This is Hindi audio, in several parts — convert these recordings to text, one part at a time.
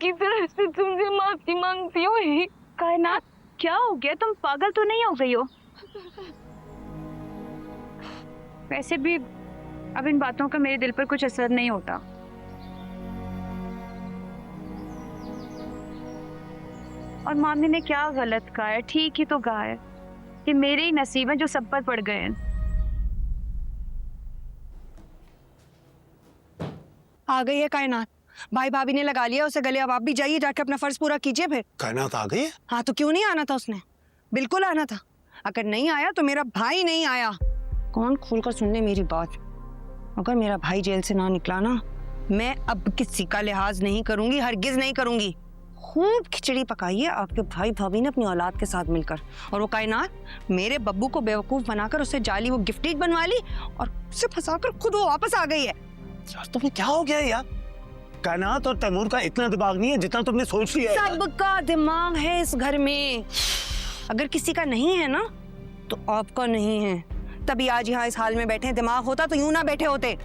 की तरफ से तुमसे माफी मांगती हूँ। कायनात, क्या हो गया? तुम पागल तो नहीं हो गई हो? वैसे भी अब इन बातों का मेरे दिल पर कुछ असर नहीं होता। और मामी ने क्या गलत कहा है? ठीक ही तो कहा है कि मेरे ही नसीब हैं जो सब पर पड़ गए हैं। आ गई है कायनात। भाई भाभी ने लगा लिया उसे गले, अब आप भी जाइए, जाके अपना फर्ज पूरा कीजिए। फिर कायनात आ गई है? हाँ, तो क्यों नहीं आना था उसने? बिल्कुल आना था। अगर नहीं आया तो मेरा भाई नहीं आया। कौन खोलकर सुन ले मेरी बात। अगर मेरा भाई जेल से ना निकला ना, मैं अब किसी का लिहाज नहीं करूंगी, हरगिज नहीं करूंगी। खूब खिचड़ी पकाइए आपके भाई भाभी ने अपनी औलाद के साथ मिलकर। और वो कायनात, मेरे बब्बू को बेवकूफ बनाकर उससे जाली वो गिफ्ट बनवा ली और उसे फंसाकर खुद वो वापस आ गई है। यार तुम्हें क्या हो गया यार? कायनात और तैमूर का इतना दिमाग नहीं है जितना तुमने सोच लिया है। सबका दिमाग है इस घर में। अगर किसी का नहीं है ना, तो आपका नहीं है। तभी आज यहाँ इस हाल में बैठे। दिमाग होता तो यूं ना बैठे होते।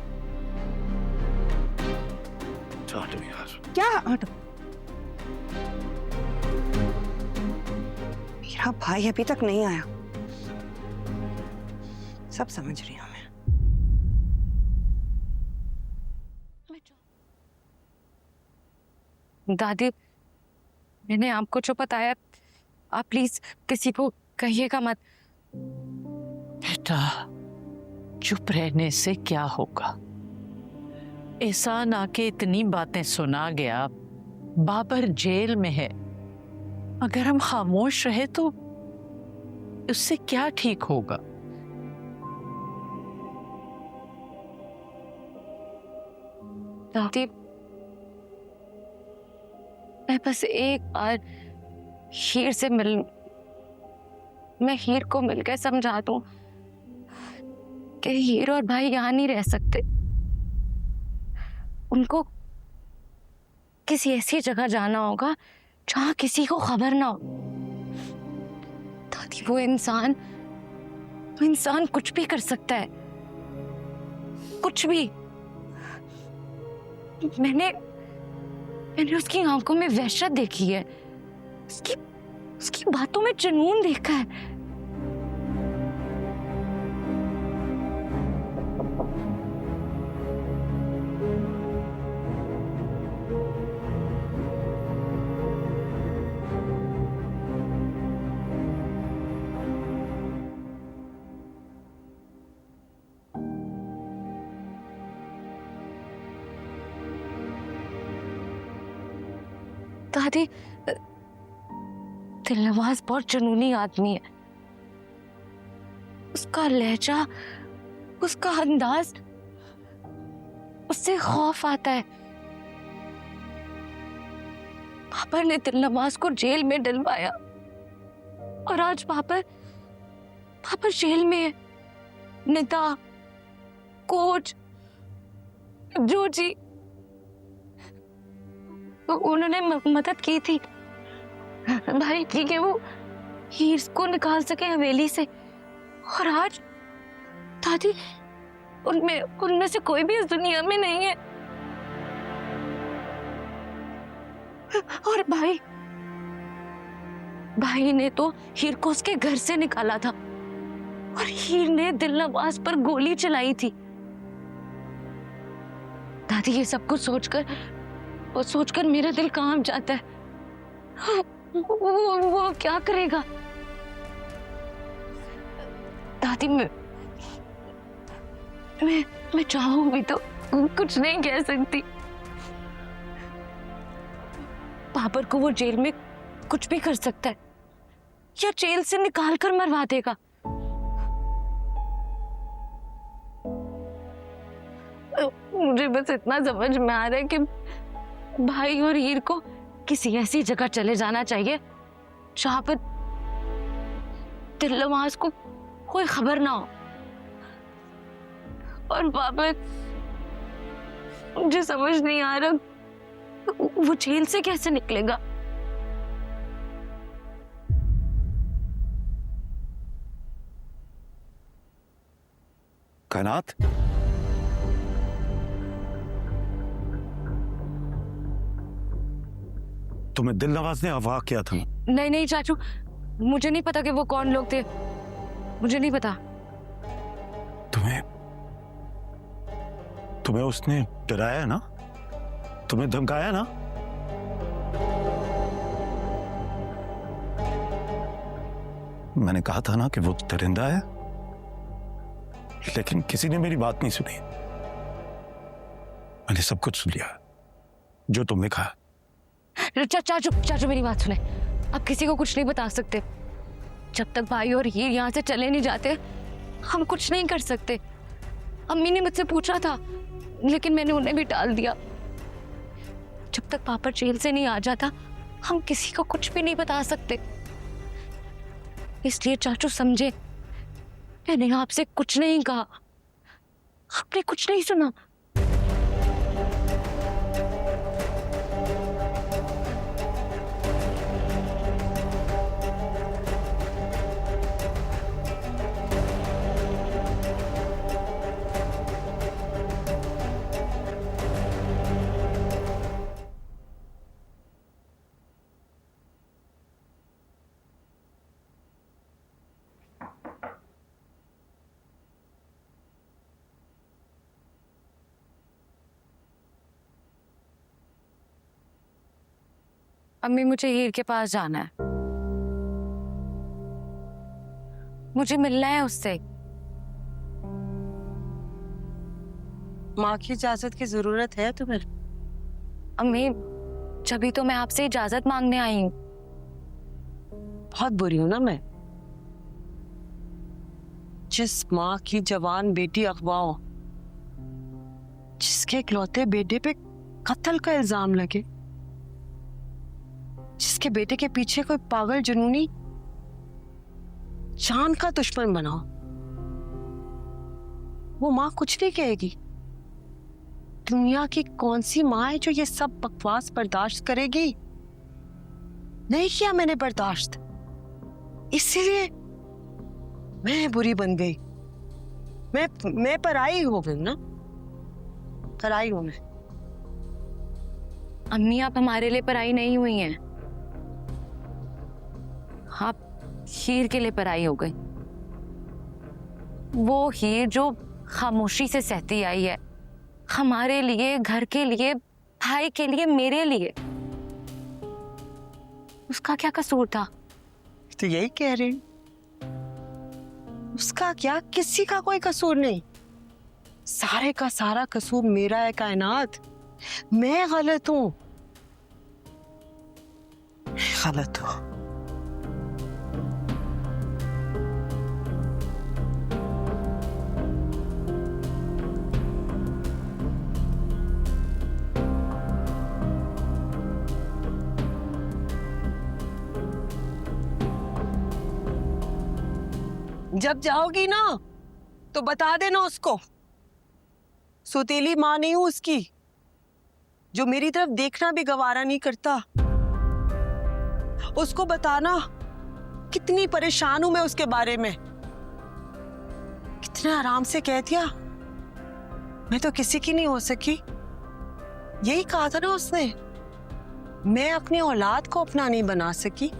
हटो यार। क्या हटो? मेरा भाई अभी तक नहीं आया। सब समझ रही हूँ मैं। दादी, मैंने आपको जो बताया, आप प्लीज किसी को कहिएगा मत। बेटा, चुप रहने से क्या होगा? एहसान आके इतनी बातें सुना गया, बाबर जेल में है। अगर हम खामोश रहे तो उससे क्या ठीक होगा? दादी, मैं बस एक बार मैं हीर को मिलकर समझा दूं कि हीर और भाई यहाँ नहीं रह सकते। उनको किसी ऐसी जगह जाना होगा जहां किसी को खबर ना हो। दादी, वो इंसान कुछ भी कर सकता है, कुछ भी। मैंने उसकी आंखों में वहशत देखी है, उसकी बातों में जुनून देखा है। दादी, दिलनवाज बहुत जुनूनी आदमी है। उसका लहजा, उसका अंदाज, उससे खौफ आता है। बाबर ने दिलनवाज को जेल में डलवाया और आज बाबर जेल में है। निदा, कोच, जोजी, उन्होंने मदद की थी भाई की कि वो हीर को निकाल सके हवेली से। और आज दादी, उनमें से कोई भी इस दुनिया में नहीं है। और भाई ने तो हीर को उसके घर से निकाला था और हीर ने दिलनवाज पर गोली चलाई थी। दादी, ये सब कुछ सोचकर मेरा दिल कांप जाता है। वो क्या करेगा? दादी, मैं चाहूं भी तो कुछ नहीं कह सकती। बाबर को वो जेल में कुछ भी कर सकता है या जेल से निकाल कर मरवा देगा। मुझे बस इतना समझ में आ रहा है कि भाई और हीर को किसी ऐसी जगह चले जाना चाहिए जहां पर दिलनवाज को कोई खबर ना हो। और बाबर, मुझे समझ नहीं आ रहा वो जेल से कैसे निकलेगा। कायनात, तुम्हें दिल नवाज ने अगवा किया था। नहीं नहीं चाचू, मुझे नहीं पता कि वो कौन लोग थे, मुझे नहीं पता। तुम्हें उसने डराया ना, तुम्हें धमकाया ना? मैंने कहा था ना कि वो दरिंदा है, लेकिन किसी ने मेरी बात नहीं सुनी। मैंने सब कुछ सुन लिया जो तुमने कहा। चाचू चाचू मेरी बात सुने, अब किसी को कुछ नहीं बता सकते। जब तक भाई और हीर यहाँ से चले नहीं जाते हम कुछ नहीं कर सकते। अम्मी ने मुझसे पूछा था लेकिन मैंने उन्हें भी टाल दिया। जब तक पापा जेल से नहीं आ जाता हम किसी को कुछ भी नहीं बता सकते। इसलिए चाचू समझे, मैंने आपसे कुछ नहीं कहा, आपने कुछ नहीं सुना। अम्मी मुझे हीर के पास जाना है, मुझे मिलना है उससे। माँ की इजाजत की जरूरत है तुम्हें? अम्मी जभी तो मैं आपसे इजाजत मांगने आई हूँ। बहुत बुरी हूं ना मैं, जिस माँ की जवान बेटी अगवा हो, जिसके इकलौते बेटे पे कत्ल का इल्जाम लगे, जिसके बेटे के पीछे कोई पागल जुनूनी जान का दुश्मन बनाओ, वो माँ कुछ नहीं कहेगी। दुनिया की कौन सी माँ है जो ये सब बकवास बर्दाश्त करेगी? नहीं किया मैंने बर्दाश्त, इसीलिए मैं बुरी बन गई। मैं पराई हो गई ना, पराई हूं मैं। अम्मी आप हमारे लिए पराई नहीं हुई हैं, आप हीर के लिए पराई हो गई। वो हीर जो खामोशी से सहती आई है हमारे लिए, घर के लिए, भाई के लिए, मेरे लिए। उसका क्या कसूर था? तो यही कह रही हूं, उसका क्या, किसी का कोई कसूर नहीं। सारे का सारा कसूर मेरा है कायनात। मैं गलत हूं, गलत हूं। जब जाओगी ना तो बता देना उसको, सुतीली मां नहीं हूं उसकी, जो मेरी तरफ देखना भी गवारा नहीं करता। उसको बताना कितनी परेशान हूं मैं उसके बारे में। कितने आराम से कह दिया मैं तो किसी की नहीं हो सकी। यही कहा था ना उसने, मैं अपनी औलाद को अपना नहीं बना सकी।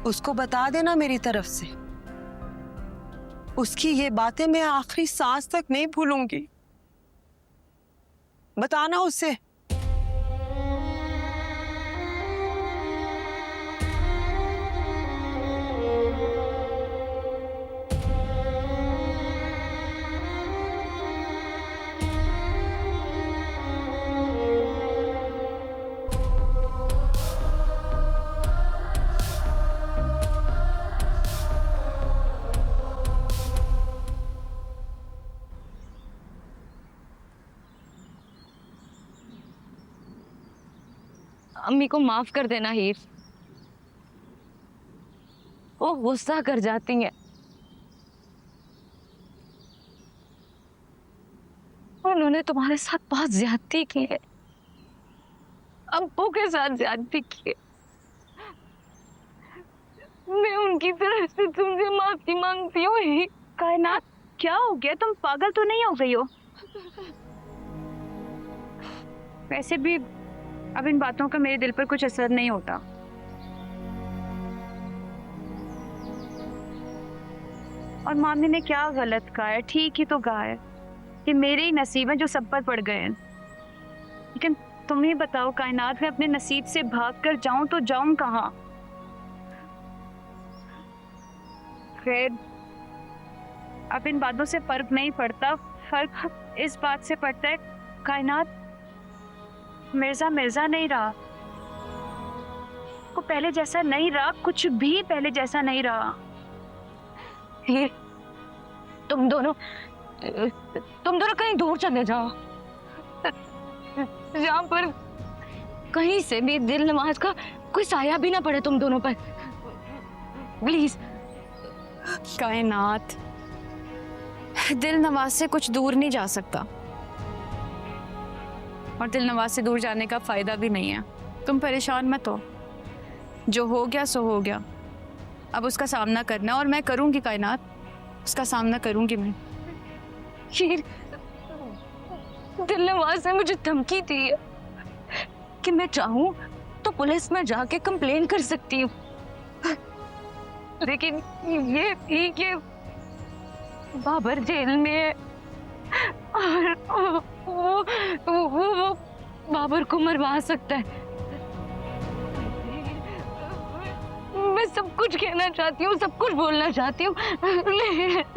उसको बता देना मेरी तरफ से, उसकी ये बातें मैं आखिरी सांस तक नहीं भूलूंगी। बताना उसे। अम्मी को माफ कर देना हीर, वो गुस्सा कर जाती हैं। उन्होंने तुम्हारे साथ बहुत ज्यादती की है, अब्बू के साथ ज्यादती की है। मैं उनकी तरफ से तुमसे माफी मांगती हूँ हीर। कायनात क्या हो गया, तुम पागल तो नहीं हो गई हो? वैसे भी अब इन बातों का मेरे दिल पर कुछ असर नहीं होता। और मामी ने क्या गलत कहा है, ठीक ही तो कहा है कि मेरे ही नसीब हैं जो सब पर पड़ गए हैं। लेकिन तुम ही बताओ कायनात, में अपने नसीब से भाग कर जाऊं तो जाऊं कहाँ? खैर, अब इन बातों से फर्क नहीं पड़ता। फर्क इस बात से पड़ता है कायनात, मिर्जा मिर्जा नहीं रहा। वो पहले जैसा नहीं रहा, कुछ भी पहले जैसा नहीं रहा। ये तुम दोनों कहीं दूर चले जाओ, जहाँ पर कहीं से भी दिल नवाज का कोई साया भी ना पड़े तुम दोनों पर, प्लीज। कायनात, दिल नवाज से कुछ दूर नहीं जा सकता और दिल नवाज से दूर जाने का फायदा भी नहीं है। तुम परेशान मत हो, जो हो गया सो हो गया। अब उसका सामना करना, और मैं करूंगी कायनात, उसका सामना करूंगी मैं। हीर, दिल नवाज ने मुझे धमकी दी है कि मैं चाहूं तो पुलिस में जाके कंप्लेन कर सकती हूँ, लेकिन ये भी कि बाबर जेल में है और वो बाबर को मरवा सकता है। मैं सब कुछ कहना चाहती हूँ, सब कुछ बोलना चाहती हूँ,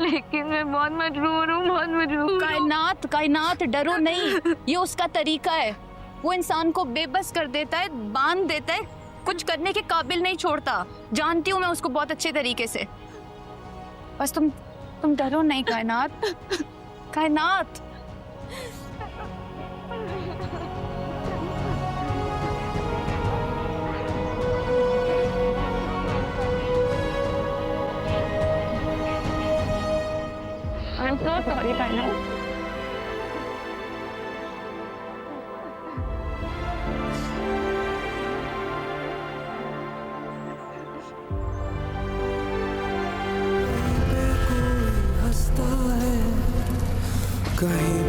लेकिन मैं बहुत मजबूर हूँ, बहुत मजबूर हूँ। कायनात, कायनात, डरो नहीं, ये उसका तरीका है। वो इंसान को बेबस कर देता है, बांध देता है, कुछ करने के काबिल नहीं छोड़ता। जानती हूँ मैं उसको बहुत अच्छे तरीके से। बस तुम डरो नहीं कायनात, कायनात। I'm so sorry, कायनात। कहीं